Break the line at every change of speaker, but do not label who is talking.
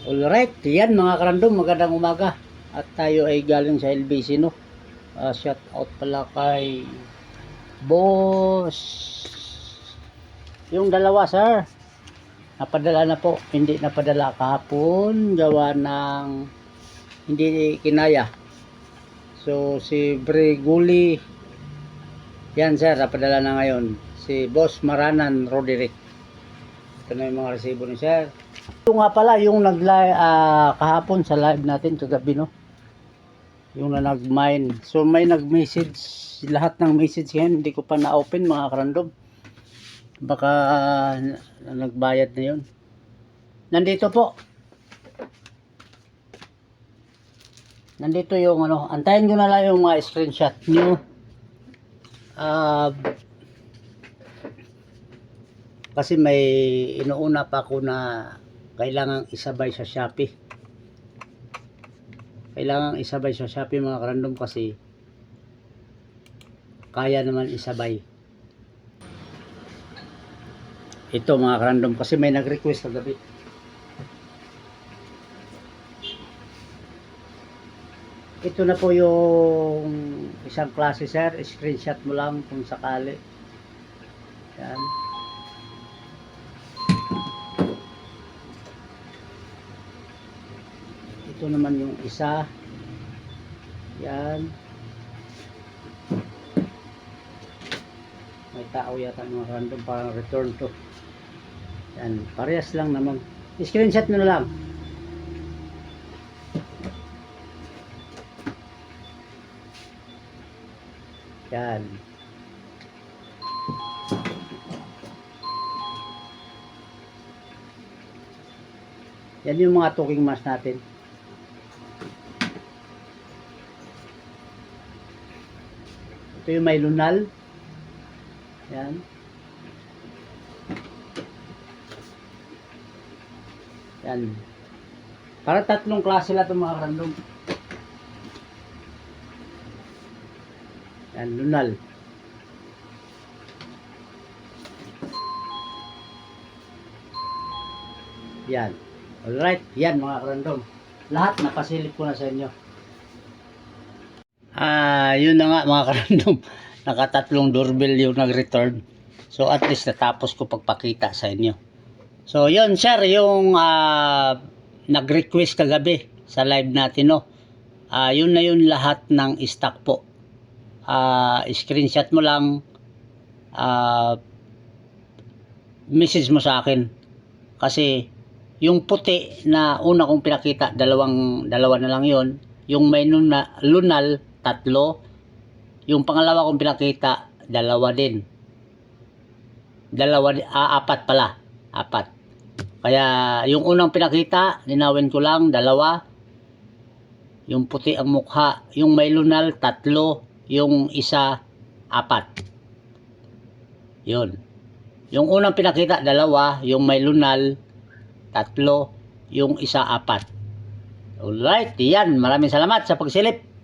Alright, yan mga karandom, magandang umaga. At tayo ay galing sa LBC, no? Shout out pala kay Boss. Yung dalawa, sir. Napadala na po. Hindi napadala kahapon. Gawa ng hindi kinaya. So, si Breguli. Yan, sir. Napadala na ngayon. Si Boss Maranan Roderick. Ito na yung mga resibo ni sir. Ito nga pala yung kahapon sa live natin kagabi, no? Yung na nag-mine. So may nag-message, lahat ng message yan hindi ko pa na-open mga karandom. Baka nagbayad na yun. Nandito po. Nandito yung ano, antayin ko na lang yung mga screenshot nyo. Kasi may inuuna pa ako na kailangang isabay sa Shopee. Kailangang isabay sa Shopee mga karandom kasi kaya naman isabay. Ito mga karandom kasi may nag-request kagabi. Ito na po yung isang klase, sir. Screenshot mo lang kung sakali. Yan. Ito naman yung isa. Yan. May tao yata mga random parang return to. Yan. Parehas lang naman. Screenshot nyo na lang. Yan. Yan yung mga talking mask natin. Ito yung may lunal. Yan. Yan. Para tatlong klase lang itong mga random. Yan, lunal. Yan. Alright. Yan mga random. Lahat napasilip ko na sa inyo. Yun na nga mga karandom. Nakatatlong doorbell yung nag-return. So at least natapos ko pagpakita sa inyo. So yun sir, yung nag-request kagabi sa live natin, no. Yun na yun lahat ng stock po. Screenshot mo lang, message mo sa akin. Kasi yung puti na una kong pinakita, dalawa na lang yun. Yung may lunal, 3. Yung pangalawa kong pinakita, 2 din. 4 pala. 4. Kaya yung unang pinakita, linawin ko lang, 2. Yung puti ang mukha. Yung may lunal, 3. Yung isa, 4. Yun. Yung unang pinakita, 2. Yung may lunal, 3. Yung isa, 4. Alright, yan. Maraming salamat sa pagsilip.